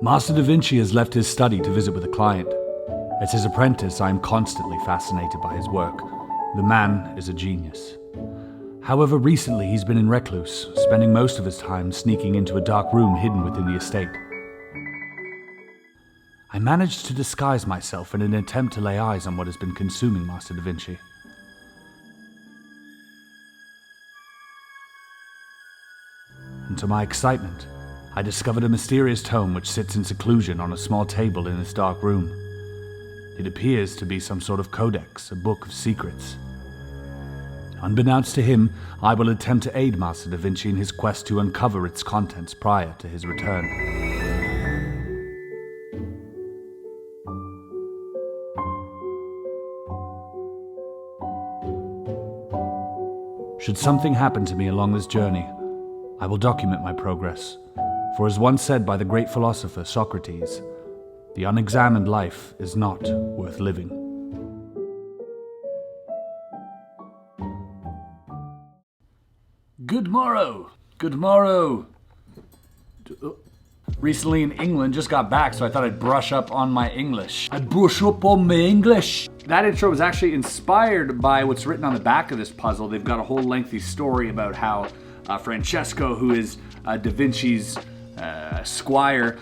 Master Da Vinci has left his study to visit with a client. As his apprentice, I am constantly fascinated by his work. The man is a genius. However, recently he's been in recluse, spending most of his time sneaking into a dark room hidden within the estate. I managed to disguise myself in an attempt to lay eyes on what has been consuming Master Da Vinci. And to my excitement, I discovered a mysterious tome which sits in seclusion on a small table in this dark room. It appears to be some sort of codex, a book of secrets. Unbeknownst to him, I will attempt to aid Master Da Vinci in his quest to uncover its contents prior to his return. Should something happen to me along this journey, I will document my progress. For as once said by the great philosopher Socrates, the unexamined life is not worth living. Good morrow. Good morrow. Recently in England, just got back, so I thought I'd brush up on my English. That intro was actually inspired by what's written on the back of this puzzle. They've got a whole lengthy story about how Francesco, who is Da Vinci's squire,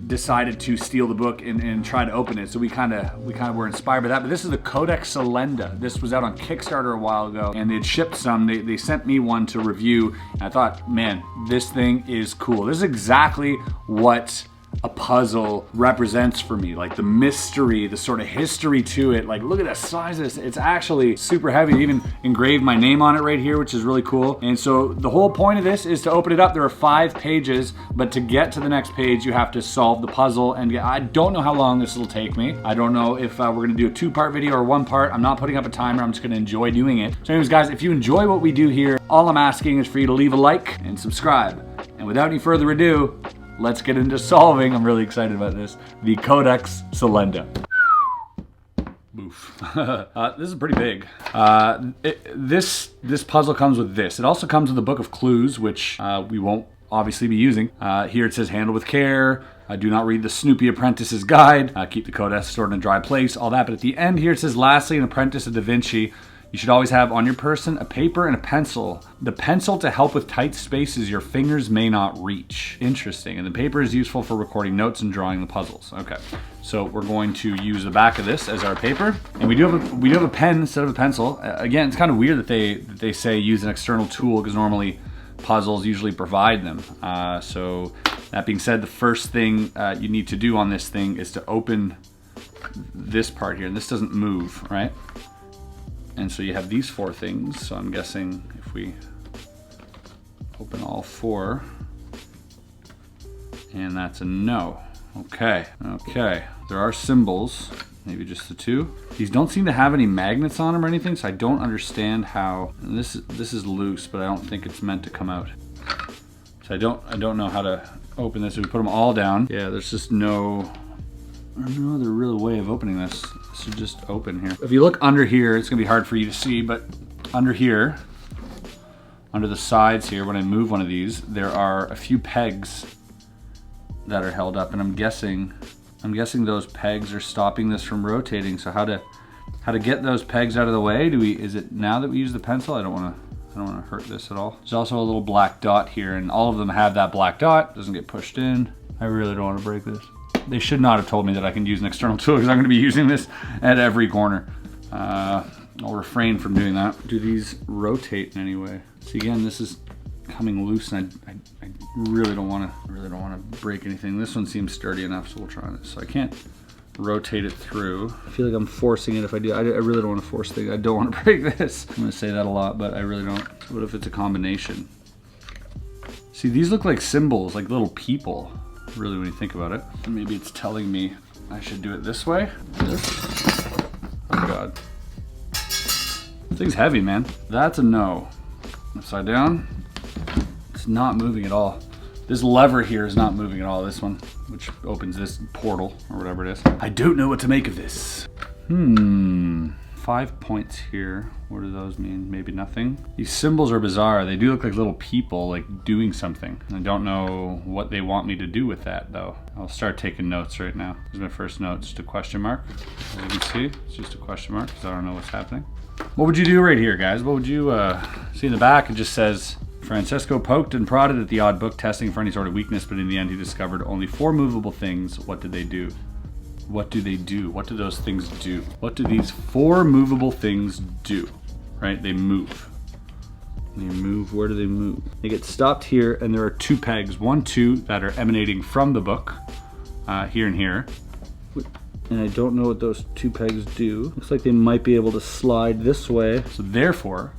decided to steal the book and try to open it. So we kind of were inspired by that. But this is the Codex Silenda. This was out on Kickstarter a while ago, and they had shipped some. They sent me one to review, and I thought, man, this thing is cool. This is exactly what a puzzle represents for me, like the mystery, the sort of history to it. Like, look at the size of this. It's actually super heavy. They even engraved my name on it right here, which is really cool. And so the whole point of this is to open it up. There are 5 pages, but to get to the next page, you have to solve the puzzle. And I don't know how long this will take me. I don't know if we're gonna do a 2-part video or 1 part. I'm not putting up a timer. I'm just gonna enjoy doing it. So anyways, guys, if you enjoy what we do here, all I'm asking is for you to leave a like and subscribe. And without any further ado, let's get into solving, I'm really excited about this, the Codex Silenda. Boof. This is pretty big. This puzzle comes with this. It also comes with a book of clues, which we won't obviously be using. Here it says, handle with care. Do not read the Snoopy Apprentice's Guide. Keep the Codex stored in a dry place, all that. But at the end here it says, lastly, an apprentice of Da Vinci. You should always have on your person a paper and a pencil. The pencil to help with tight spaces your fingers may not reach. Interesting. And the paper is useful for recording notes and drawing the puzzles. Okay, so we're going to use the back of this as our paper, and we do have a pen instead of a pencil. Again, it's kind of weird that they say use an external tool, because normally puzzles usually provide them. So that being said, the first thing you need to do on this thing is to open this part here, and this doesn't move, right? And so you have these 4 things. So I'm guessing if we open all 4, and that's a no. Okay. There are symbols, maybe just the 2. These don't seem to have any magnets on them or anything, so I don't understand how. And this is loose, but I don't think it's meant to come out. So I don't know how to open this. We put them all down. Yeah, there's just no other real way of opening this. This should just open here. If you look under here, it's gonna be hard for you to see, but under here, under the sides here, when I move one of these, there are a few pegs that are held up, and I'm guessing those pegs are stopping this from rotating. So how to get those pegs out of the way? Is it now that we use the pencil? I don't wanna hurt this at all. There's also a little black dot here, and all of them have that black dot. Doesn't get pushed in. I really don't wanna break this. They should not have told me that I can use an external tool, because I'm going to be using this at every corner. I'll refrain from doing that. Do these rotate in any way? See, again, this is coming loose, and I really don't want to break anything. This one seems sturdy enough, so we'll try this. So I can't rotate it through. I feel like I'm forcing it if I do. I really don't want to force things. I don't want to break this. I'm going to say that a lot, but I really don't. What if it's a combination? See, these look like symbols, like little people. Really, when you think about it. Maybe it's telling me I should do it this way. This. Oh God. This thing's heavy, man. That's a no. Upside down. It's not moving at all. This lever here is not moving at all. This one, which opens this portal or whatever it is. I don't know what to make of this. 5 points here. What do those mean? Maybe nothing. These symbols are bizarre. They do look like little people, like doing something. I don't know what they want me to do with that, though. I'll start taking notes right now. This is my first note, just a question mark. As you can see, it's just a question mark because I don't know what's happening. What would you do right here, guys? What would you see in the back? It just says, Francesco poked and prodded at the odd book, testing for any sort of weakness, but in the end he discovered only 4 movable things. What did they do? What do they do? What do those things do? What do these 4 movable things do? Right? They move. They move. Where do they move? They get stopped here, and there are 2 pegs. 1, 2 that are emanating from the book, here and here. And I don't know what those 2 pegs do. Looks like they might be able to slide this way. So therefore,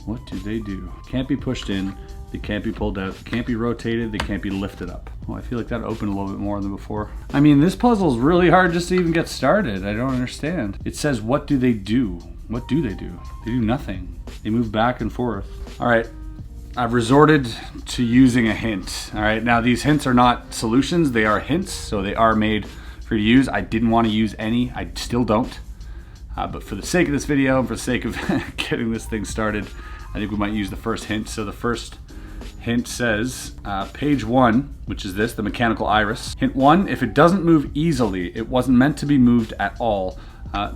what do they do? Can't be pushed in. They can't be pulled out. They can't be rotated. They can't be lifted up. Well, I feel like that opened a little bit more than before. I mean, this puzzle is really hard just to even get started. I don't understand. It says, what do they do? What do? They do nothing. They move back and forth. All right, I've resorted to using a hint. All right, now these hints are not solutions. They are hints, so they are made for you to use. I didn't want to use any. I still don't. But for the sake of this video and for the sake of getting this thing started, I think we might use the first hint. So the first hint says, page 1, which is this, the mechanical iris. Hint 1, if it doesn't move easily, it wasn't meant to be moved at all.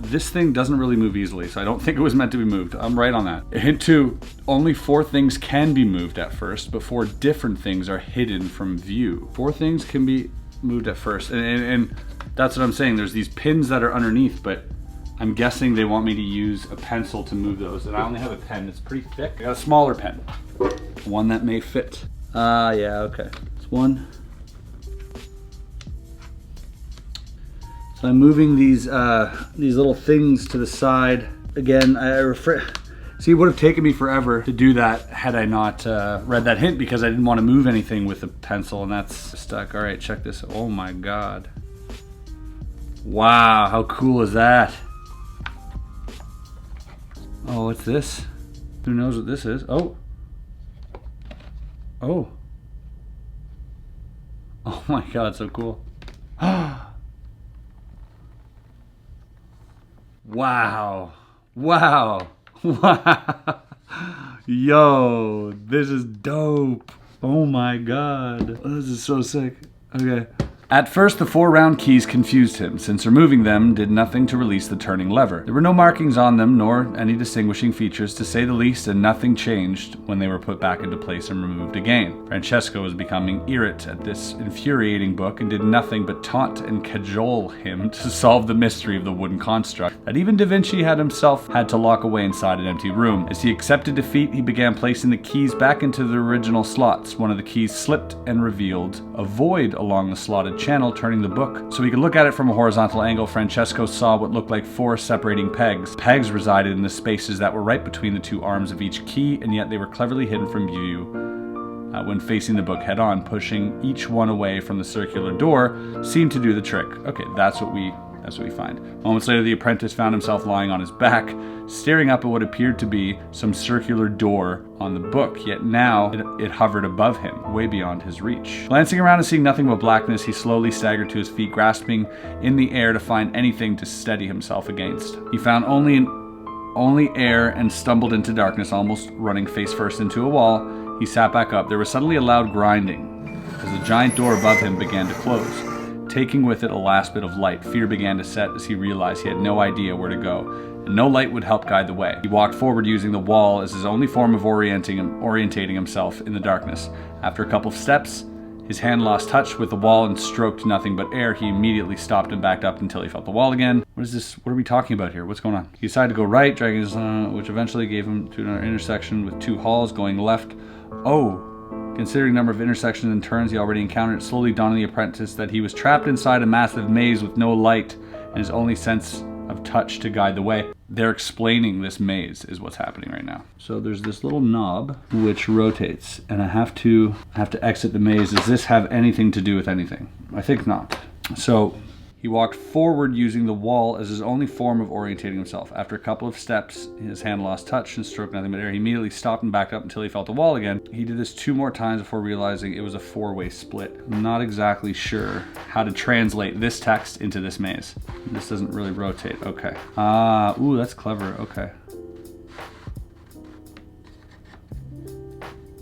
This thing doesn't really move easily, so I don't think it was meant to be moved. I'm right on that. Hint 2, only 4 things can be moved at first, but 4 different things are hidden from view. 4 things can be moved at first, and that's what I'm saying. There's these pins that are underneath, but I'm guessing they want me to use a pencil to move those, and I only have a pen that's pretty thick. I got a smaller pen, one that may fit. Yeah, okay. It's 1. So I'm moving these little things to the side. Again, see, it would have taken me forever to do that had I not read that hint, because I didn't want to move anything with a pencil, and that's stuck. All right, check this. Oh my God. Wow, how cool is that? Oh, what's this? Who knows what this is? Oh. Oh. Oh my God, so cool. Wow. Wow. Wow. Yo, this is dope. Oh my God. This is so sick. Okay. At first, the 4 round keys confused him, since removing them did nothing to release the turning lever. There were no markings on them, nor any distinguishing features, to say the least, and nothing changed when they were put back into place and removed again. Francesco was becoming irate at this infuriating book and did nothing but taunt and cajole him to solve the mystery of the wooden construct that even Da Vinci had himself had to lock away inside an empty room. As he accepted defeat, he began placing the keys back into the original slots. One of the keys slipped and revealed a void along the slotted channel, turning the book. So he could look at it from a horizontal angle. Francesco saw what looked like 4 separating pegs. Pegs resided in the spaces that were right between the 2 arms of each key, and yet they were cleverly hidden from view when facing the book head on. Pushing each one away from the circular door seemed to do the trick. Okay, that's what we find. Moments later, the apprentice found himself lying on his back, staring up at what appeared to be some circular door on the book, yet now it hovered above him, way beyond his reach. Glancing around and seeing nothing but blackness, he slowly staggered to his feet, grasping in the air to find anything to steady himself against. He found only air and stumbled into darkness, almost running face first into a wall. He sat back up. There was suddenly a loud grinding as the giant door above him began to close, taking with it a last bit of light. Fear began to set as he realized he had no idea where to go, and no light would help guide the way. He walked forward, using the wall as his only form of orientating himself in the darkness. After a couple of steps, his hand lost touch with the wall and stroked nothing but air. He immediately stopped and backed up until he felt the wall again. What is this? What are we talking about here? What's going on? He decided to go right, dragging his, which eventually gave him to another intersection with 2 halls. Going left. Oh. Considering the number of intersections and turns he already encountered, it slowly dawned on the apprentice that he was trapped inside a massive maze with no light and his only sense of touch to guide the way. They're explaining this maze is what's happening right now. So there's this little knob which rotates, and I have to exit the maze. Does this have anything to do with anything? I think not. So He walked forward using the wall as his only form of orientating himself. After a couple of steps, his hand lost touch and stroked nothing but air. He immediately stopped and backed up until he felt the wall again. He did this 2 more times before realizing it was a 4-way split. I'm not exactly sure how to translate this text into this maze. This doesn't really rotate. Okay. Ooh, that's clever. Okay.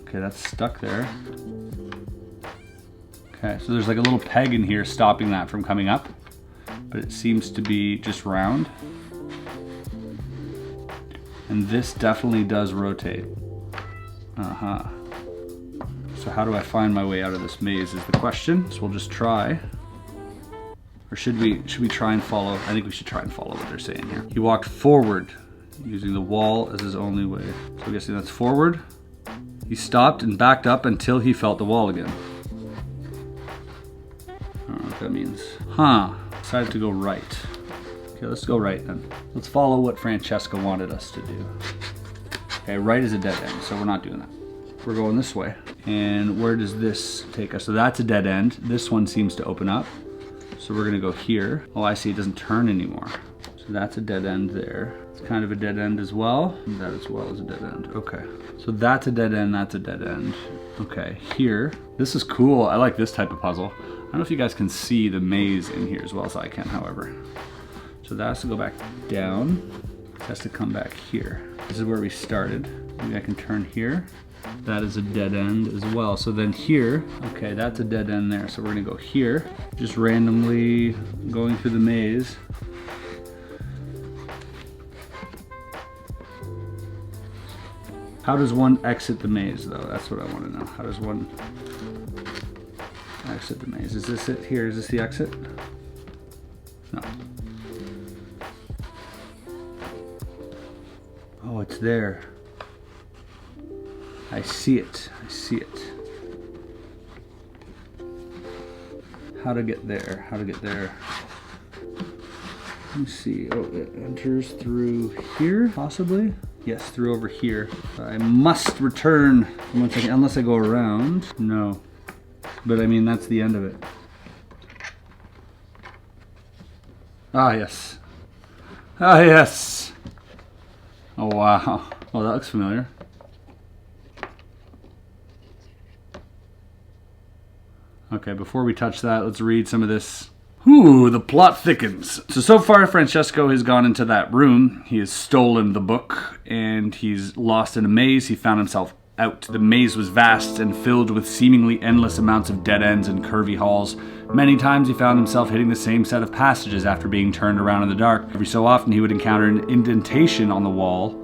Okay, that's stuck there. Okay, so there's like a little peg in here stopping that from coming up, but it seems to be just round. And this definitely does rotate. So how do I find my way out of this maze is the question. So we'll just try. Or should we try and follow? I think we should try and follow what they're saying here. He walked forward using the wall as his only way. So I'm guessing that's forward. He stopped and backed up until he felt the wall again. I don't know what that means. Decided to go right. Okay, let's go right then. Let's follow what Francesca wanted us to do. Okay, right is a dead end, so we're not doing that. We're going this way. And where does this take us? So that's a dead end. This one seems to open up. So we're gonna go here. Oh, I see, it doesn't turn anymore. So that's a dead end there. It's kind of a dead end as well. And that as well is a dead end. Okay. So that's a dead end, that's a dead end. Okay, here. This is cool. I like this type of puzzle. I don't know if you guys can see the maze in here as well as I can, however. So that has to go back down. It has to come back here. This is where we started. Maybe I can turn here. That is a dead end as well. So then here, okay, that's a dead end there. So we're gonna go here, just randomly going through the maze. How does one exit the maze though? That's what I want to know. How does one exit the maze? Is this it here? Is this the exit? No. Oh, it's there. I see it. I see it. How to get there? How to get there? Let me see. Oh, it enters through here, possibly? Yes, through over here. I must return. 1 second, unless I go around. No. But I mean, that's the end of it. Ah, yes. Ah, yes. Oh, wow. Well, that looks familiar. Okay, before we touch that, let's read some of this. Ooh, the plot thickens. So far, Francesco has gone into that room. He has stolen the book, and he's lost in a maze. He found himself out. The maze was vast and filled with seemingly endless amounts of dead ends and curvy halls. Many times he found himself hitting the same set of passages after being turned around in the dark. Every so often he would encounter an indentation on the wall,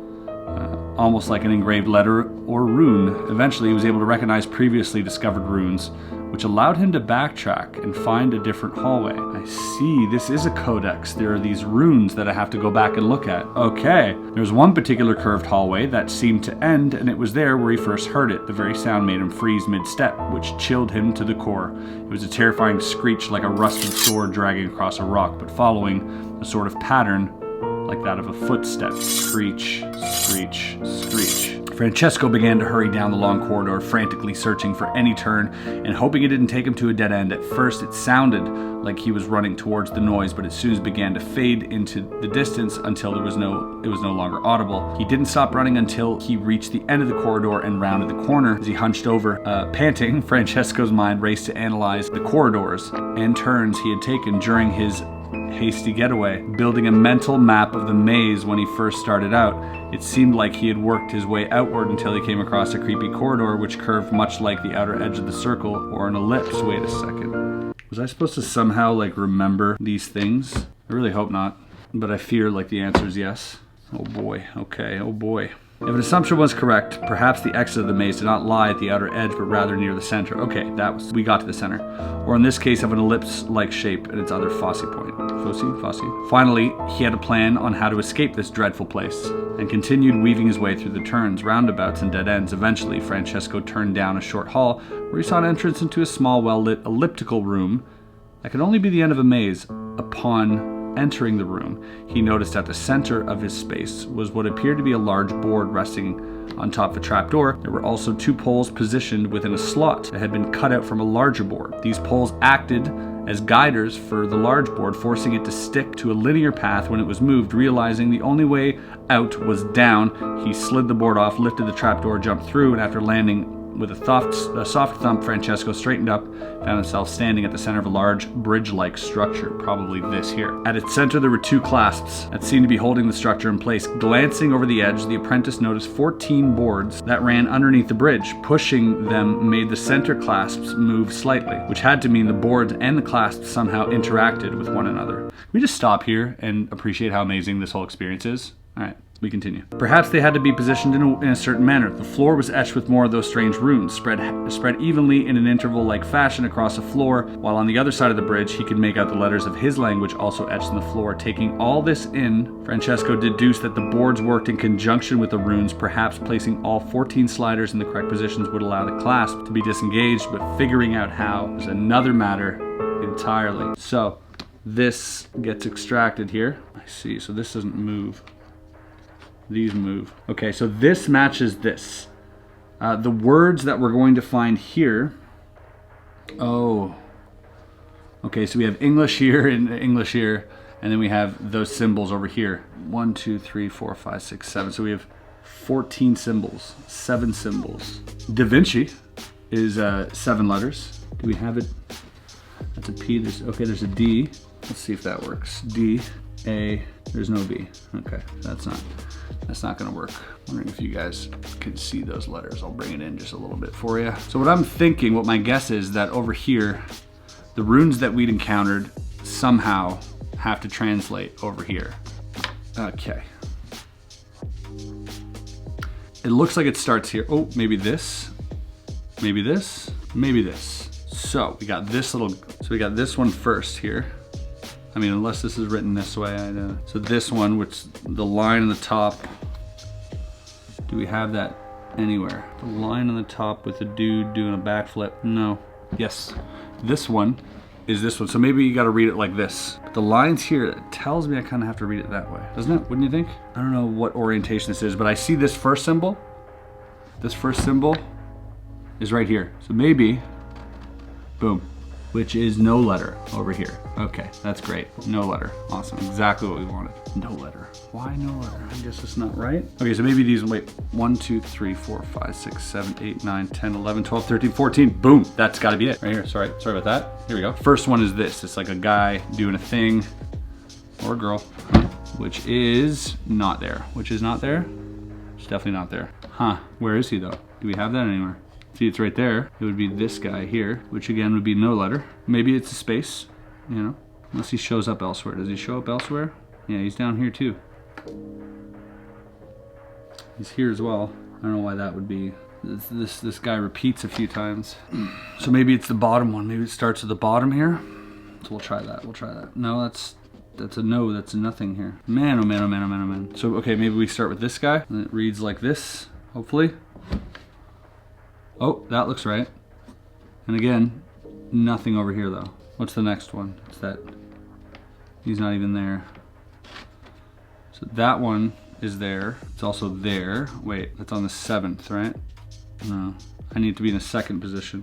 almost like an engraved letter or rune. Eventually he was able to recognize previously discovered runes, which allowed him to backtrack and find a different hallway. I see, this is a codex. There are these runes that I have to go back and look at. Okay, there's one particular curved hallway that seemed to end, and it was there where he first heard it. The very sound made him freeze mid-step, which chilled him to the core. It was a terrifying screech like a rusted sword dragging across a rock, but following a sort of pattern like that of a footstep. Screech, screech, screech. Francesco began to hurry down the long corridor, frantically searching for any turn and hoping it didn't take him to a dead end. At first, it sounded like he was running towards the noise, but it soon began to fade into the distance until it was no longer audible. He didn't stop running until he reached the end of the corridor and rounded the corner. As he hunched over, panting, Francesco's mind raced to analyze the corridors and turns he had taken during his hasty getaway. Building a mental map of the maze when he first started out, it seemed like he had worked his way outward until he came across a creepy corridor which curved much like the outer edge of the circle or an ellipse. Wait a second. Was I supposed to somehow remember these things? I really hope not, but I fear the answer is yes. Oh boy, okay, oh boy. If an assumption was correct, perhaps the exit of the maze did not lie at the outer edge, but rather near the center. Okay, we got to the center. Or in this case, of an ellipse-like shape and its other foci point. Foci? Finally, he had a plan on how to escape this dreadful place, and continued weaving his way through the turns, roundabouts, and dead ends. Eventually, Francesco turned down a short hall, where he saw an entrance into a small, well-lit elliptical room that could only be the end of a maze. Upon entering the room, he noticed at the center of his space was what appeared to be a large board resting on top of a trapdoor. There were also 2 poles positioned within a slot that had been cut out from a larger board. These poles acted as guiders for the large board, forcing it to stick to a linear path when it was moved. Realizing the only way out was down, he slid the board off, lifted the trapdoor, jumped through, and after landing with a soft thump, Francesco straightened up, found himself standing at the center of a large bridge-like structure, probably this here. At its center, there were 2 clasps that seemed to be holding the structure in place. Glancing over the edge, the apprentice noticed 14 boards that ran underneath the bridge. Pushing them made the center clasps move slightly, which had to mean the boards and the clasps somehow interacted with one another. Can we just stop here and appreciate how amazing this whole experience is? All right. We continue. Perhaps they had to be positioned in a certain manner. The floor was etched with more of those strange runes, spread evenly in an interval-like fashion across the floor, while on the other side of the bridge he could make out the letters of his language also etched in the floor. Taking all this in, Francesco deduced that the boards worked in conjunction with the runes. Perhaps placing all 14 sliders in the correct positions would allow the clasp to be disengaged, but figuring out how is another matter entirely. So this gets extracted here. I see, so this doesn't move. These move. Okay, so this matches this. The words that we're going to find here. Oh. Okay, so we have English here and English here, and then we have those symbols over here. 1, 2, 3, 4, 5, 6, 7. So we have 14 symbols, 7 symbols. Da Vinci is 7 letters. Do we have it? That's a P. There's a D. Let's see if that works. D, A. There's no B. Okay, that's not gonna work. Wondering if you guys can see those letters. I'll bring it in just a little bit for you. So what I'm thinking, what my guess is that over here, the runes that we'd encountered somehow have to translate over here. Okay. It looks like it starts here. Oh, maybe this, maybe this, maybe this. So we got this one first here. I mean, unless this is written this way, I know. So this one, which the line on the top, do we have that anywhere? The line on the top with the dude doing a backflip? No. Yes. This one is this one. So maybe you gotta read it like this. But the lines here, it tells me I kinda have to read it that way. Doesn't it? Wouldn't you think? I don't know what orientation this is, but I see this first symbol. This first symbol is right here. So maybe, boom. Which is no letter over here. Okay, that's great. No letter. Awesome. Exactly what we wanted. No letter. Why no letter? I guess it's not right. Okay, so maybe these, wait, 1, 2, 3, 4, 5, 6, 7, 8, 9, 10, 11, 12, 13, 14. Boom. That's gotta be it. Right here. Sorry about that. Here we go. First one is this. It's like a guy doing a thing, or a girl, which is not there. Which is not there? It's definitely not there. Huh. Where is he though? Do we have that anywhere? See, it's right there. It would be this guy here, which again would be no letter. Maybe it's a space, you know, unless he shows up elsewhere. Does he show up elsewhere? Yeah, he's down here too. He's here as well. I don't know why that would be. This guy repeats a few times. So maybe it's the bottom one. Maybe it starts at the bottom here. So we'll try that. We'll try that. No, that's a no. That's a nothing here. Man, oh man, oh man, oh man, oh man. So okay, maybe we start with this guy, and it reads like this. Hopefully. Oh, that looks right. And again, nothing over here though. What's the next one? It's that, he's not even there. So that one is there. It's also there. Wait, that's on the 7th, right? No, I need to be in a 2nd position.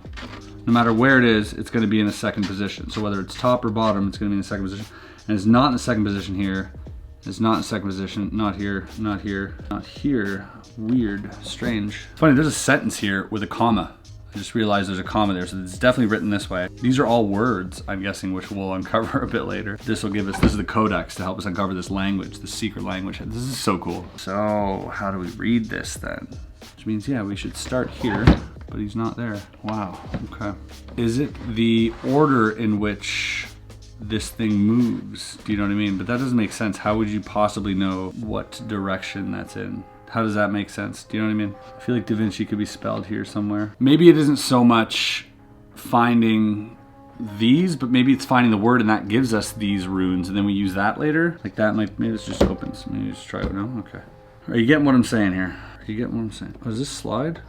No matter where it is, it's gonna be in a 2nd position. So whether it's top or bottom, it's gonna be in the 2nd position. And it's not in the 2nd position here. It's not in 2nd position, not here, not here, not here. Weird, strange. Funny, there's a sentence here with a comma. I just realized there's a comma there, so it's definitely written this way. These are all words, I'm guessing, which we'll uncover a bit later. This will give us, this is the Codex to help us uncover this language, the secret language. This is so cool. So, how do we read this then? Which means, yeah, we should start here, but he's not there. Wow, okay. Is it the order in which this thing moves? Do you know what I mean? But that doesn't make sense. How would you possibly know what direction that's in? How does that make sense? Do you know what I mean? I feel like Da Vinci could be spelled here somewhere. Maybe it isn't so much finding these, but maybe it's finding the word and that gives us these runes and then we use that later. Like that might, maybe this just opens. Maybe just try it now, okay. Are you getting what I'm saying here? Are you getting what I'm saying? Oh, does this slide?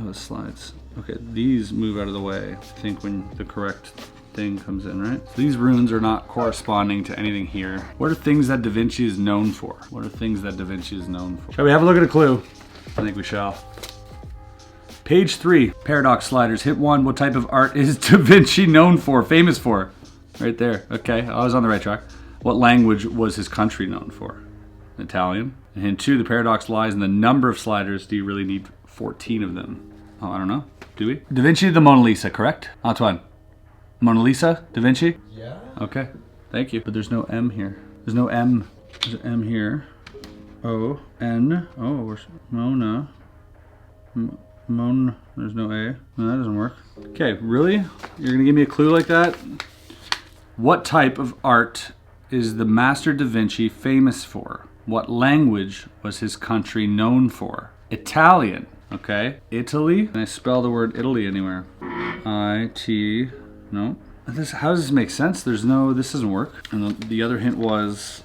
Oh, it slides. Okay, these move out of the way, I think, when the correct thing comes in, right? So these runes are not corresponding to anything here. What are things that Da Vinci is known for? What are things that Da Vinci is known for? Shall we have a look at a clue? I think we shall. Page 3, paradox sliders. Hit 1, what type of art is Da Vinci known for, famous for? Right there, okay, I was on the right track. What language was his country known for? Italian. And hint 2, the paradox lies in the number of sliders. Do you really need 14 of them? Oh, I don't know, do we? Da Vinci, the Mona Lisa, correct? Antoine, Mona Lisa, Da Vinci? Yeah. Okay, thank you. But there's no M here. There's no M. There's an M here. O, N, oh, where's Mona? There's no A. No, that doesn't work. Okay, really? You're gonna give me a clue like that? What type of art is the master Da Vinci famous for? What language was his country known for? Italian, okay? Italy? Can I spell the word Italy anywhere? I-T, no. How does this make sense? This doesn't work. And the other hint was,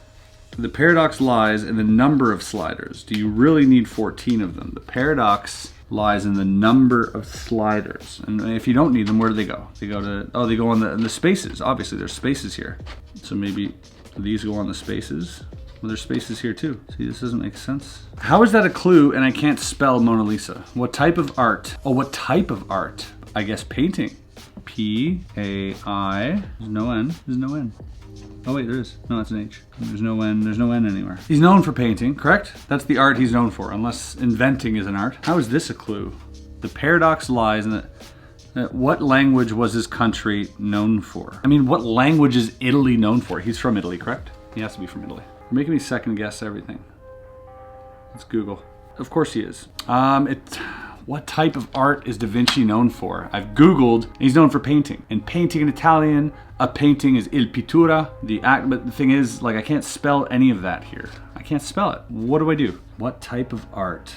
the paradox lies in the number of sliders. Do you really need 14 of them? The paradox lies in the number of sliders. And if you don't need them, where do they go? They go on the spaces. Obviously, there's spaces here. So maybe these go on the spaces. Well, there's spaces here too. See, this doesn't make sense. How is that a clue and I can't spell Mona Lisa? What type of art? Oh, what type of art? I guess painting. P-A-I. There's no N. There's no N. Oh wait, there is. No, that's an H. There's no N. There's no N anywhere. He's known for painting, correct? That's the art he's known for, unless inventing is an art. How is this a clue? The paradox lies in what language was his country known for? I mean, what language is Italy known for? He's from Italy, correct? He has to be from Italy. You're making me second guess everything. Let's Google. Of course he is. What type of art is Da Vinci known for? I've Googled, and he's known for painting. And painting in Italian, a painting is il pittura. But the thing is, like, I can't spell any of that here. I can't spell it. What do I do? What type of art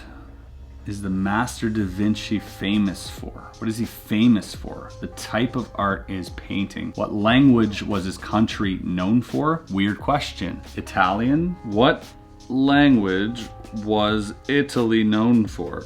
is the master Da Vinci famous for? What is he famous for? The type of art is painting. What language was his country known for? Weird question. Italian? What language was Italy known for?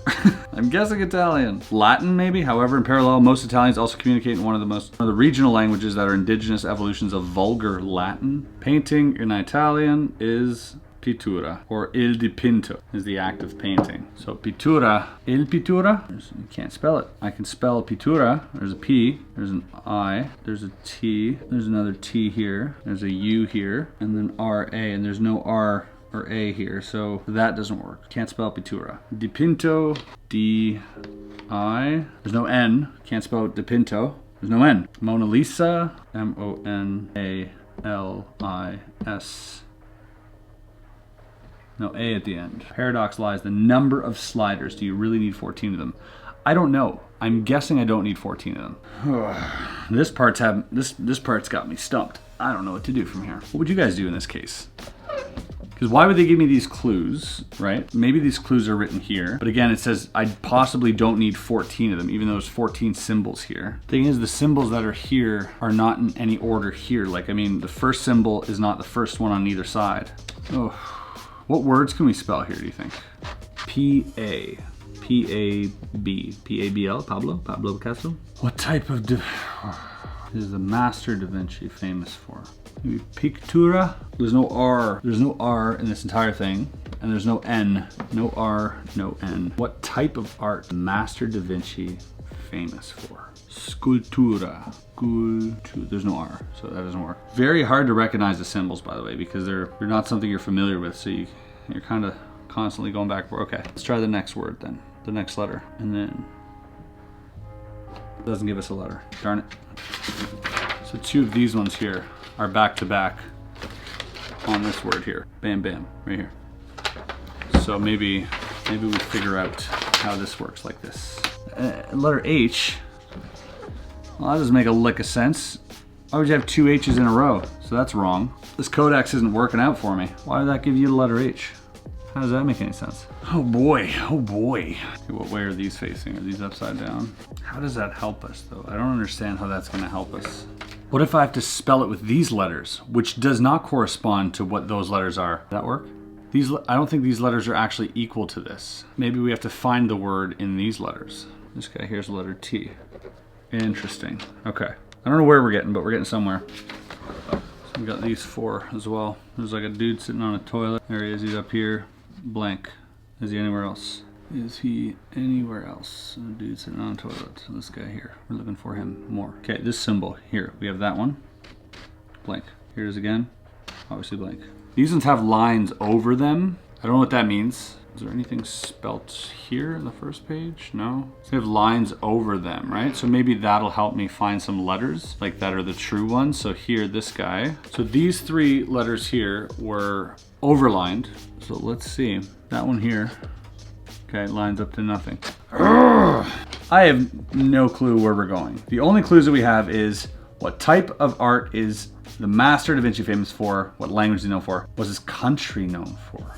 I'm guessing Italian. Latin, maybe? However, in parallel, most Italians also communicate in one of the regional languages that are indigenous evolutions of Vulgar Latin. Painting in Italian is pittura, or il dipinto is the act of painting. So pittura, il pittura, you can't spell it. I can spell pittura. There's a P, there's an I, there's a T, there's another T here, there's a U here, and then R-A, and there's no R or A here, so that doesn't work. Can't spell pittura. Dipinto, D-I, there's no N, can't spell dipinto, there's no N. Mona Lisa, M-O-N-A-L-I-S, no A at the end. Paradox lies the number of sliders. Do you really need 14 of them? I don't know. I'm guessing I don't need 14 of them. This part's got me stumped. I don't know what to do from here. What would you guys do in this case? Because why would they give me these clues, right? Maybe these clues are written here. But again, it says I possibly don't need 14 of them, even though there's 14 symbols here. Thing is, the symbols that are here are not in any order here. Like, I mean, the first symbol is not the first one on either side. Oh. What words can we spell here, do you think? P-A, P-A-B, P-A-B-L, Pablo Picasso? What type of is the master Da Vinci famous for? Maybe pictura? There's no R in this entire thing, and there's no N, no R, no N. What type of art is master Da Vinci famous for? Sculptura. There's no R, so that doesn't work. Very hard to recognize the symbols, by the way, because they're not something you're familiar with, so you're kind of constantly going back for. Okay, let's try the next word then, the next letter, and then it doesn't give us a letter. Darn it. So two of these ones here are back to back on this word here. Bam, bam, right here. So maybe we figure out how this works like this. Letter H. Well, that doesn't make a lick of sense. Why would you have two H's in a row? So that's wrong. This codex isn't working out for me. Why would that give you the letter H? How does that make any sense? Oh boy, oh boy. Okay, what way are these facing? Are these upside down? How does that help us though? I don't understand how that's gonna help us. What if I have to spell it with these letters, which does not correspond to what those letters are? Does that work? I don't think these letters are actually equal to this. Maybe we have to find the word in these letters. This guy here's letter T. Interesting. Okay. I don't know where we're getting, but we're getting somewhere. So we got these 4 as well. There's like a dude sitting on a toilet. There he is, he's up here. Blank. Is he anywhere else? Is he anywhere else? A dude sitting on a toilet. So this guy here. We're looking for him more. Okay, this symbol here. We have that one. Blank. Here it is again. Obviously blank. These ones have lines over them. I don't know what that means. Is there anything spelt here in the first page? No. So they have lines over them, right? So maybe that'll help me find some letters like that are the true ones. So here, this guy. So these 3 letters here were overlined. So let's see. That one here. Okay, lines up to nothing. I have no clue where we're going. The only clues that we have is what type of art is the master Da Vinci famous for, what language is he known for, what's his country known for.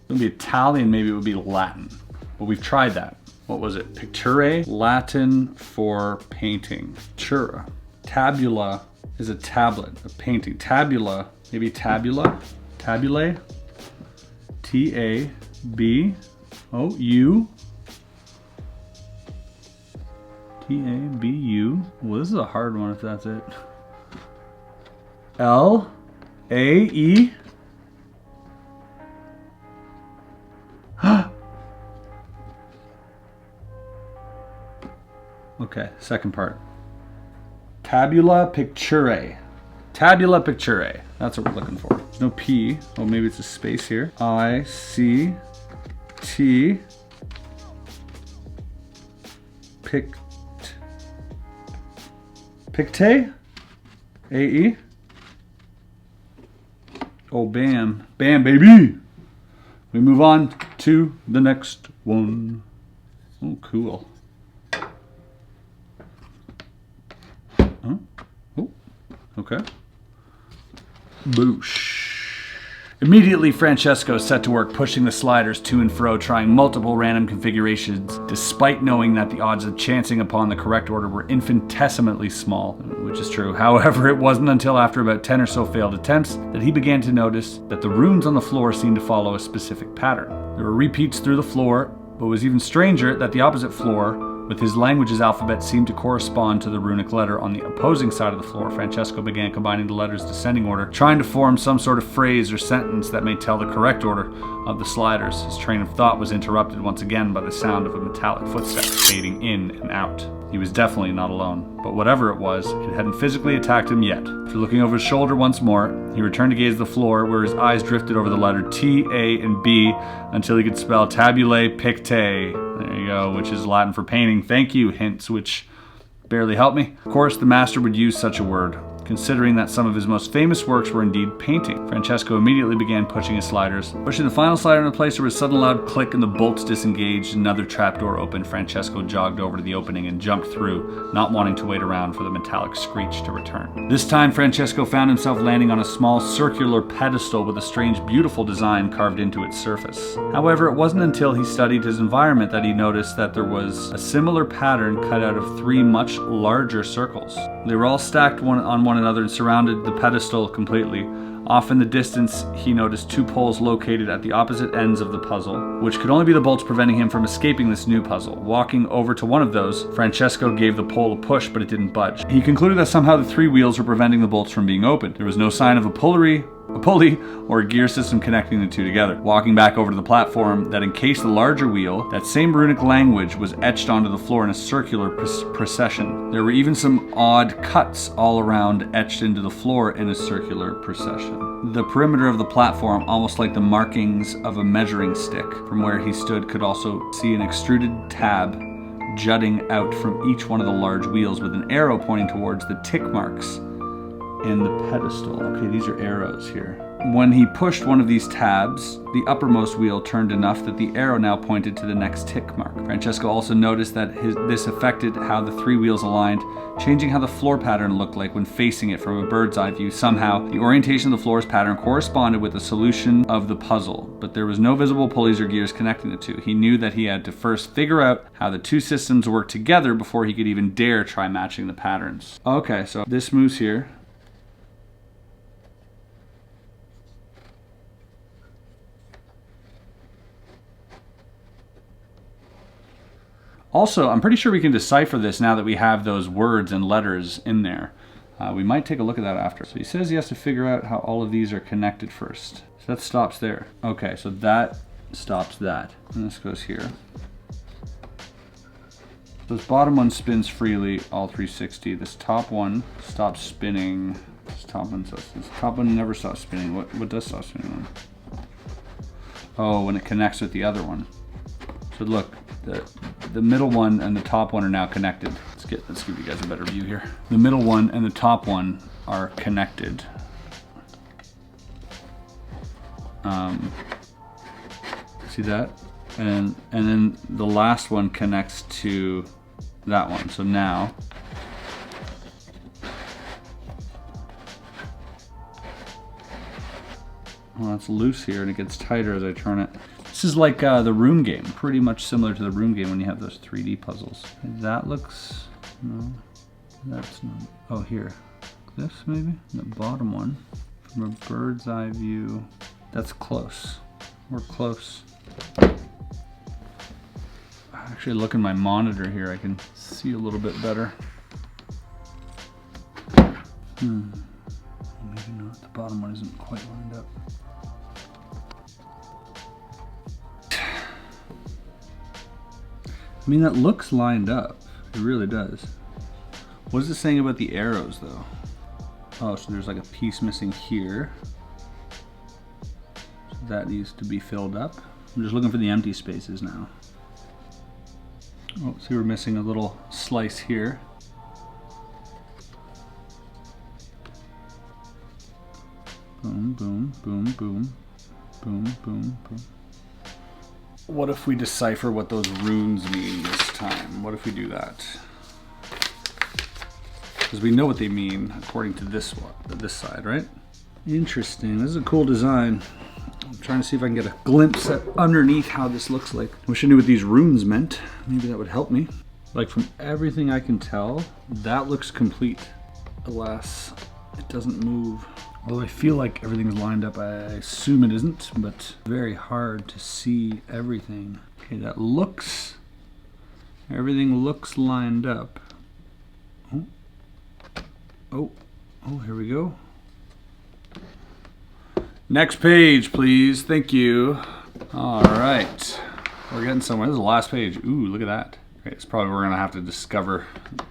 It would be Italian, maybe it would be Latin, but we've tried that. What was it? Picture, Latin for painting. Pictura. Tabula is a tablet, a painting. Tabula, maybe tabula, tabulae. T-A-B-O-U. T-A-B-U. Well, this is a hard one if that's it. L-A-E. Okay, second part. Tabula picturae. Tabula picturae. That's what we're looking for. There's no P. Oh, maybe it's a space here. I-C-T. Picte? A-E? Oh, bam. Bam, baby! We move on to the next one. Oh, cool. Oh, okay. Boosh. Immediately, Francesco set to work pushing the sliders to and fro, trying multiple random configurations, despite knowing that the odds of chancing upon the correct order were infinitesimally small, which is true. However, it wasn't until after about 10 or so failed attempts that he began to notice that the runes on the floor seemed to follow a specific pattern. There were repeats through the floor, but it was even stranger that the opposite floor, with his language's alphabet, seemed to correspond to the runic letter on the opposing side of the floor. Francesco began combining the letters descending order, trying to form some sort of phrase or sentence that may tell the correct order of the sliders. His train of thought was interrupted once again by the sound of a metallic footstep fading in and out. He was definitely not alone, but whatever it was, it hadn't physically attacked him yet. After looking over his shoulder once more, he returned to gaze at the floor, where his eyes drifted over the letter T, A, and B until he could spell tabulae pictae. There you go, which is Latin for painting. Thank you, hints which barely helped me. Of course, the master would use such a word, considering that some of his most famous works were indeed painting. Francesco immediately began pushing his sliders. Pushing the final slider into place, there was a sudden loud click and the bolts disengaged. Another trapdoor opened. Francesco jogged over to the opening and jumped through, not wanting to wait around for the metallic screech to return. This time, Francesco found himself landing on a small circular pedestal with a strange, beautiful design carved into its surface. However, it wasn't until he studied his environment that he noticed that there was a similar pattern cut out of 3 much larger circles. They were all stacked on one another and surrounded the pedestal completely. Off in the distance, he noticed 2 poles located at the opposite ends of the puzzle, which could only be the bolts preventing him from escaping this new puzzle. Walking over to one of those, Francesco gave the pole a push, but it didn't budge. He concluded that somehow the 3 wheels were preventing the bolts from being opened. There was no sign of a pulley, or a gear system connecting the 2 together. Walking back over to the platform that encased the larger wheel, that same runic language was etched onto the floor in a circular procession. There were even some odd cuts all around, etched into the floor in a circular procession. The perimeter of the platform, almost like the markings of a measuring stick, from where he stood, could also see an extruded tab jutting out from each one of the large wheels, with an arrow pointing towards the tick marks in the pedestal. Okay, these are arrows here. When he pushed one of these tabs, the uppermost wheel turned enough that the arrow now pointed to the next tick mark. Francesco also noticed that this affected how the 3 wheels aligned, changing how the floor pattern looked like when facing it from a bird's eye view. Somehow, the orientation of the floor's pattern corresponded with the solution of the puzzle, but there was no visible pulleys or gears connecting the 2. He knew that he had to first figure out how the 2 systems worked together before he could even dare try matching the patterns. Okay, so this moves here. Also, I'm pretty sure we can decipher this now that we have those words and letters in there. We might take a look at that after. So he says he has to figure out how all of these are connected first. So that stops there. Okay, so that stops that. And this goes here. This bottom one spins freely, all 360. This top one stops spinning. This top one never stops spinning. What does stop spinning? Oh, when it connects with the other one. So look, the middle one and the top one are now connected. Let's give you guys a better view here. The middle one and the top one are connected. See that? And then the last one connects to that one. So now, well, it's loose here and it gets tighter as I turn it. This is like the room game, pretty much similar to the room game when you have those 3D puzzles. That looks, no, that's not, oh here, this maybe? The bottom one, from a bird's eye view, that's close, we're close. Actually look in my monitor here, I can see a little bit better. Maybe not, the bottom one isn't quite lined up. I mean, that looks lined up. It really does. What is it saying about the arrows, though? Oh, so there's like a piece missing here. So that needs to be filled up. I'm just looking for the empty spaces now. Oh, see, we're missing a little slice here. Boom, boom, boom, boom. Boom, boom, boom. What if we decipher what those runes mean this time? What if we do that? Because we know what they mean according to this one, this side, right? Interesting. This is a cool design. I'm trying to see if I can get a glimpse at underneath how this looks like. I wish I knew what these runes meant. Maybe that would help me. Like, from everything I can tell, that looks complete. Alas, it doesn't move. Although I feel like everything's lined up, I assume it isn't, but very hard to see everything. Okay, that looks, everything looks lined up. Oh, here we go. Next page, please, thank you. All right, we're getting somewhere. This is the last page. Ooh, look at that. Okay, it's probably we're gonna have to discover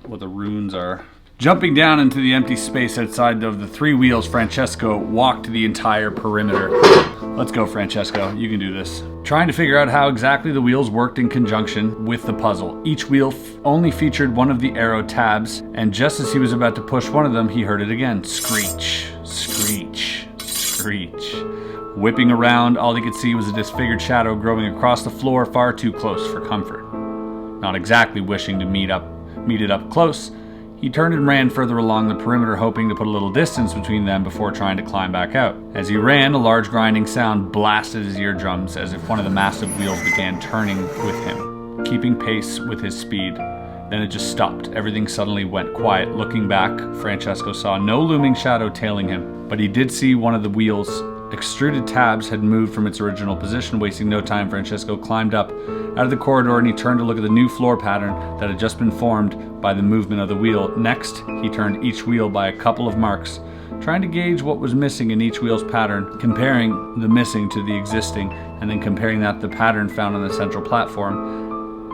what the runes are. Jumping down into the empty space outside of the 3 wheels, Francesco walked the entire perimeter. Let's go, Francesco, you can do this. Trying to figure out how exactly the wheels worked in conjunction with the puzzle. Each wheel only featured one of the arrow tabs, and just as he was about to push one of them, he heard it again. Screech, screech, screech. Whipping around, all he could see was a disfigured shadow growing across the floor far too close for comfort. Not exactly wishing to meet it up close, he turned and ran further along the perimeter, hoping to put a little distance between them before trying to climb back out. As he ran, a large grinding sound blasted his eardrums as if one of the massive wheels began turning with him, keeping pace with his speed. Then it just stopped. Everything suddenly went quiet. Looking back, Francesco saw no looming shadow tailing him, but he did see one of the wheels' extruded tabs had moved from its original position. Wasting no time, Francesco climbed up out of the corridor and he turned to look at the new floor pattern that had just been formed by the movement of the wheel. Next, he turned each wheel by a couple of marks, trying to gauge what was missing in each wheel's pattern, comparing the missing to the existing, and then comparing that to the pattern found on the central platform.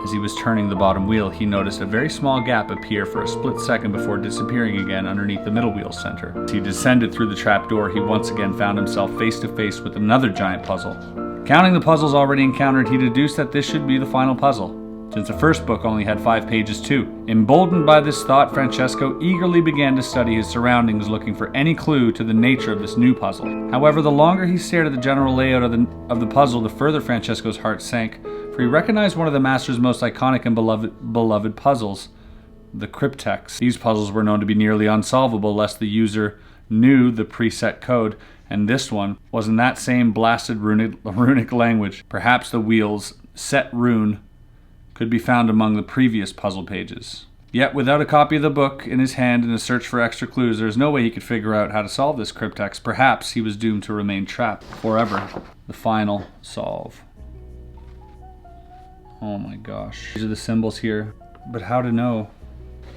As he was turning the bottom wheel, he noticed a very small gap appear for a split second before disappearing again underneath the middle wheel's center. As he descended through the trapdoor, he once again found himself face to face with another giant puzzle. Counting the puzzles already encountered, he deduced that this should be the final puzzle, since the first book only had 5 pages too. Emboldened by this thought, Francesco eagerly began to study his surroundings, looking for any clue to the nature of this new puzzle. However, the longer he stared at the general layout of the puzzle, the further Francesco's heart sank, for he recognized one of the master's most iconic and beloved puzzles, the cryptex. These puzzles were known to be nearly unsolvable lest the user knew the preset code, and this one was in that same blasted runic language. Perhaps the wheel's set rune could be found among the previous puzzle pages. Yet, without a copy of the book in his hand and a search for extra clues, there is no way he could figure out how to solve this cryptex. Perhaps he was doomed to remain trapped forever. The final solve. Oh my gosh. These are the symbols here. But how to know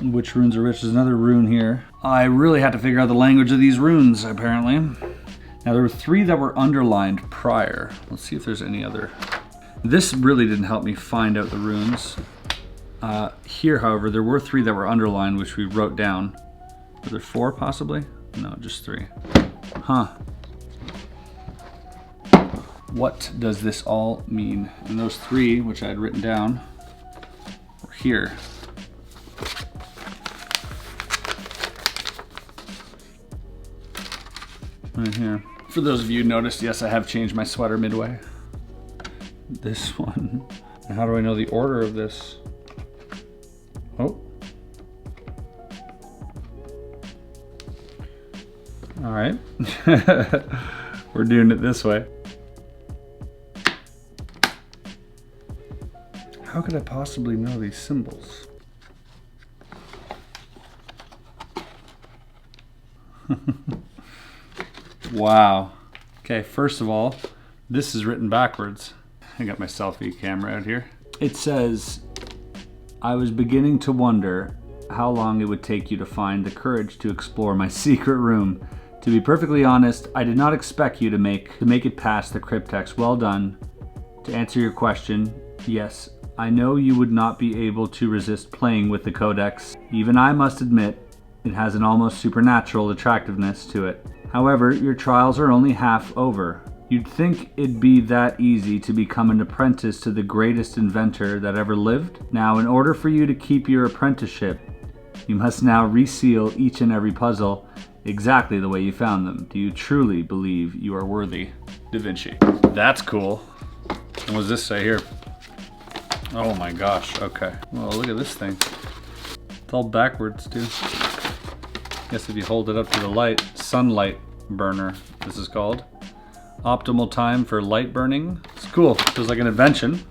which runes are which? There's another rune here. I really had to figure out the language of these runes, apparently. Now, there were 3 that were underlined prior. Let's see if there's any other. This really didn't help me find out the runes. Here, however, there were 3 that were underlined, which we wrote down. Were there 4, possibly? No, just 3. Huh. What does this all mean? And those 3, which I had written down, were here. Right here. For those of you who noticed, yes, I have changed my sweater midway. This one. How do I know the order of this? Oh. All right. We're doing it this way. How could I possibly know these symbols? Wow. Okay, first of all, this is written backwards. I got my selfie camera out here. It says, I was beginning to wonder how long it would take you to find the courage to explore my secret room. To be perfectly honest, I did not expect you to make it past the cryptex. Well done. To answer your question, yes, I know you would not be able to resist playing with the Codex. Even I must admit, it has an almost supernatural attractiveness to it. However, your trials are only half over. You'd think it'd be that easy to become an apprentice to the greatest inventor that ever lived? Now, in order for you to keep your apprenticeship, you must now reseal each and every puzzle exactly the way you found them. Do you truly believe you are worthy? Da Vinci. That's cool. And what does this say here? Oh my gosh, okay. Well, look at this thing. It's all backwards too. Guess if you hold it up to the light, sunlight burner, this is called. Optimal time for light burning. It's cool, feels like an invention.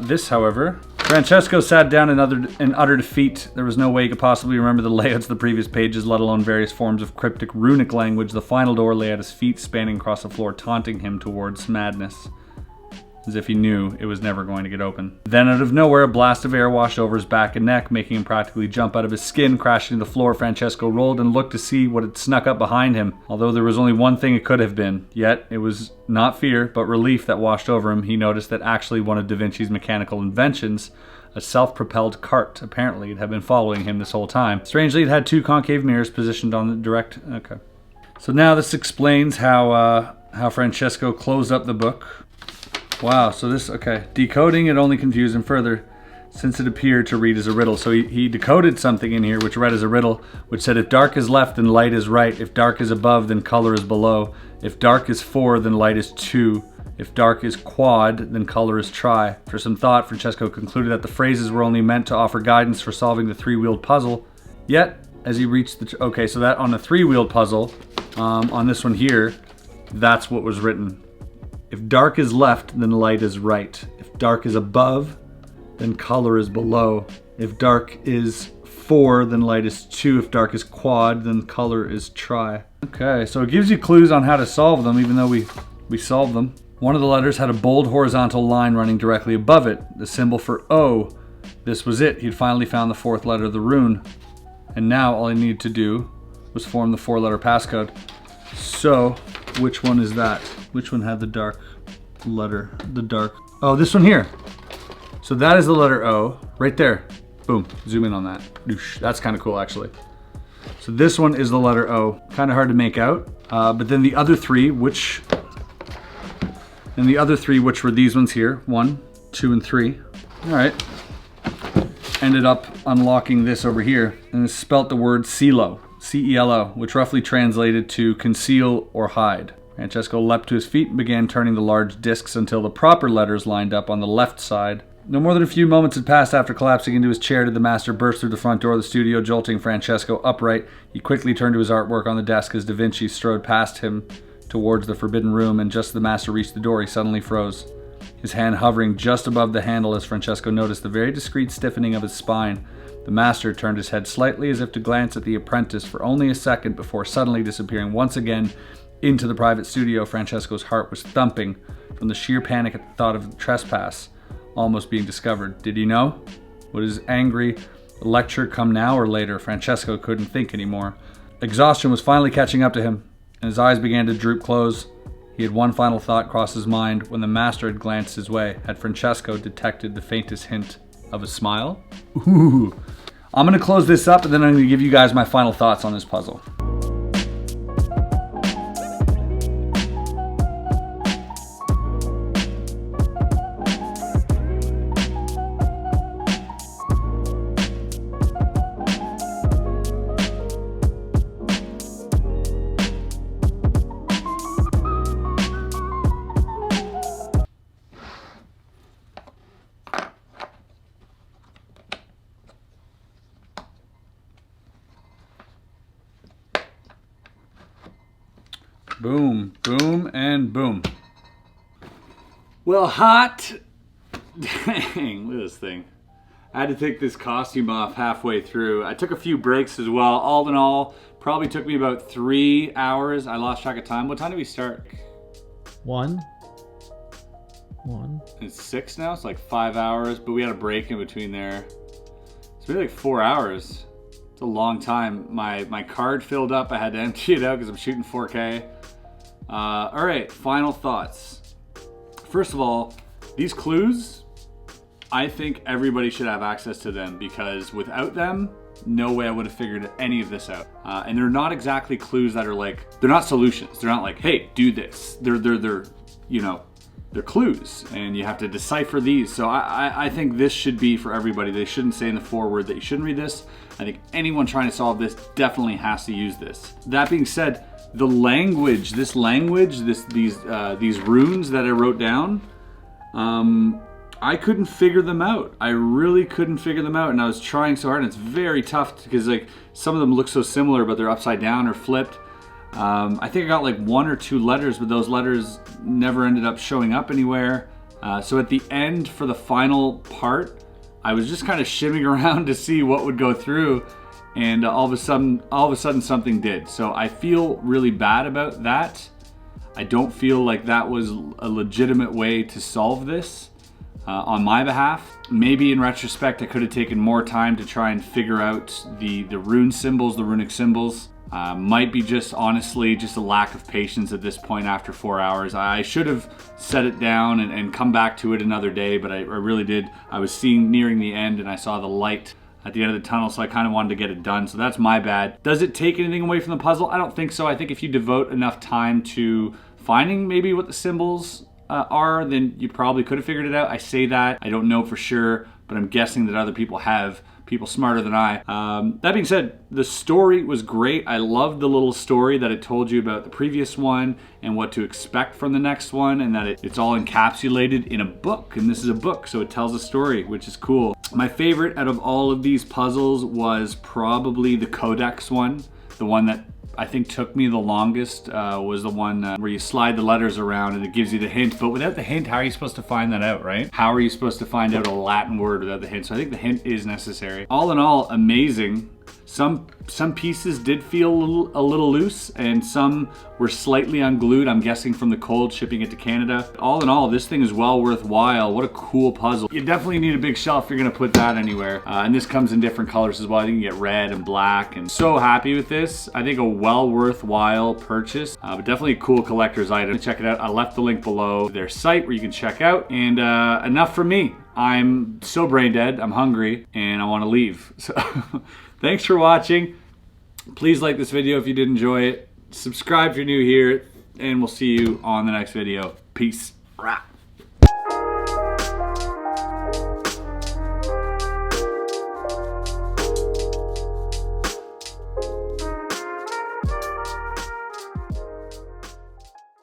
This, however, Francesco sat down in utter defeat. There was no way he could possibly remember the layouts of the previous pages, let alone various forms of cryptic runic language. The final door lay at his feet, spanning across the floor, taunting him towards madness. As if he knew it was never going to get open. Then out of nowhere, a blast of air washed over his back and neck, making him practically jump out of his skin. Crashing to the floor, Francesco rolled and looked to see what had snuck up behind him. Although there was only one thing it could have been. Yet, it was not fear, but relief that washed over him. He noticed that actually one of Da Vinci's mechanical inventions, a self-propelled cart, apparently it had been following him this whole time. Strangely, it had 2 concave mirrors positioned on the direct... Okay. So now this explains how Francesco closed up the book. Wow, so this, okay. Decoding it only confused him further, since it appeared to read as a riddle. So he decoded something in here which read as a riddle, which said, if dark is left, then light is right. If dark is above, then color is below. If dark is 4, then light is 2. If dark is quad, then color is tri. After some thought, Francesco concluded that the phrases were only meant to offer guidance for solving the 3-wheeled puzzle. Yet, as he reached the... Okay, so that on the 3-wheeled puzzle, on this one here, that's what was written. If dark is left, then light is right. If dark is above, then color is below. If dark is 4, then light is 2. If dark is quad, then color is tri. Okay, so it gives you clues on how to solve them, even though we solved them. One of the letters had a bold horizontal line running directly above it, the symbol for O. This was it. He'd finally found the 4th letter of the rune. And now all he needed to do was form the 4-letter passcode. So, which one is that? Which one had the dark letter? The dark... Oh, this one here. So that is the letter O, right there. Boom, zoom in on that. That's kind of cool, actually. So this one is the letter O. Kind of hard to make out. But then the other 3, which... And the other 3, which were these ones here. 1, 2, and 3. All right. Ended up unlocking this over here. And it spelt the word CELO. C-E-L-O, which roughly translated to conceal or hide. Francesco leapt to his feet and began turning the large discs until the proper letters lined up on the left side. No more than a few moments had passed after collapsing into his chair did the master burst through the front door of the studio, jolting Francesco upright. He quickly turned to his artwork on the desk as Da Vinci strode past him towards the forbidden room, and just as the master reached the door, he suddenly froze, his hand hovering just above the handle as Francesco noticed the very discreet stiffening of his spine. The master turned his head slightly as if to glance at the apprentice for only a second before suddenly disappearing once again into the private studio. Francesco's heart was thumping from the sheer panic at the thought of the trespass. almost being discovered. Did he know? Would his angry lecture come now or later? Francesco couldn't think anymore. Exhaustion was finally catching up to him, and his eyes began to droop close. He had one final thought cross his mind when the master had glanced his way. Had Francesco detected the faintest hint of a smile? Ooh. I'm going to close this up, and then I'm going to give you guys my final thoughts on this puzzle. Boom, boom, and boom. Well, hot. Dang, look at this thing. I had to take this costume off halfway through. I took a few breaks as well. All in all, probably took me about 3 hours. I lost track of time. What time did we start? One. It's 6 now, so like 5 hours, but we had a break in between there. It's maybe like 4 hours. It's a long time. My card filled up. I had to empty it out because I'm shooting 4K. All right, final thoughts. First of all, these clues, I think everybody should have access to them because without them, no way I would have figured any of this out. And they're not exactly clues that are like, they're not solutions. They're not like, hey, do this. They're you know, they're clues and you have to decipher these. So I think this should be for everybody. They shouldn't say in the foreword that you shouldn't read this. I think anyone trying to solve this definitely has to use this. That being said, the language, these runes that I wrote down, I couldn't figure them out. I really couldn't figure them out, and I was trying so hard, and it's very tough because like some of them look so similar, but they're upside down or flipped. I think I got like 1 or 2 letters, but those letters never ended up showing up anywhere. So at the end, for the final part, I was just kind of shimming around to see what would go through, and all of a sudden something did. So I feel really bad about that. I don't feel like that was a legitimate way to solve this on my behalf. Maybe in retrospect, I could have taken more time to try and figure out the rune symbols, the runic symbols. Might be just honestly just a lack of patience at this point after 4 hours. I should have set it down and come back to it another day, but I really did. I was nearing the end and I saw the light at the end of the tunnel, so I kind of wanted to get it done. So that's my bad. Does it take anything away from the puzzle? I don't think so. I think if you devote enough time to finding maybe what the symbols are, then you probably could have figured it out. I say that, I don't know for sure, but I'm guessing that other people have. People smarter than I. That being said, the story was great. I loved the little story that it told you about the previous one and what to expect from the next one, and that it's all encapsulated in a book, and this is a book, so it tells a story, which is cool. My favorite out of all of these puzzles was probably the Codex one. The one that I think took me the longest was the one where you slide the letters around and it gives you the hint. But without the hint, how are you supposed to find that out, right? How are you supposed to find out a Latin word without the hint? So I think the hint is necessary. All in all, amazing. Some pieces did feel a little loose, and some were slightly unglued, I'm guessing from the cold shipping it to Canada. All in all, this thing is well worthwhile. What a cool puzzle. You definitely need a big shelf if you're gonna put that anywhere. And this comes in different colors as well. I think you can get red and black, and so happy with this. I think a well worthwhile purchase, but definitely a cool collector's item. Check it out. I left the link below their site where you can check out. And enough from me. I'm so brain dead, I'm hungry, and I wanna leave. So thanks for watching. Please like this video if you did enjoy it. Subscribe if you're new here, and we'll see you on the next video. Peace. Rah.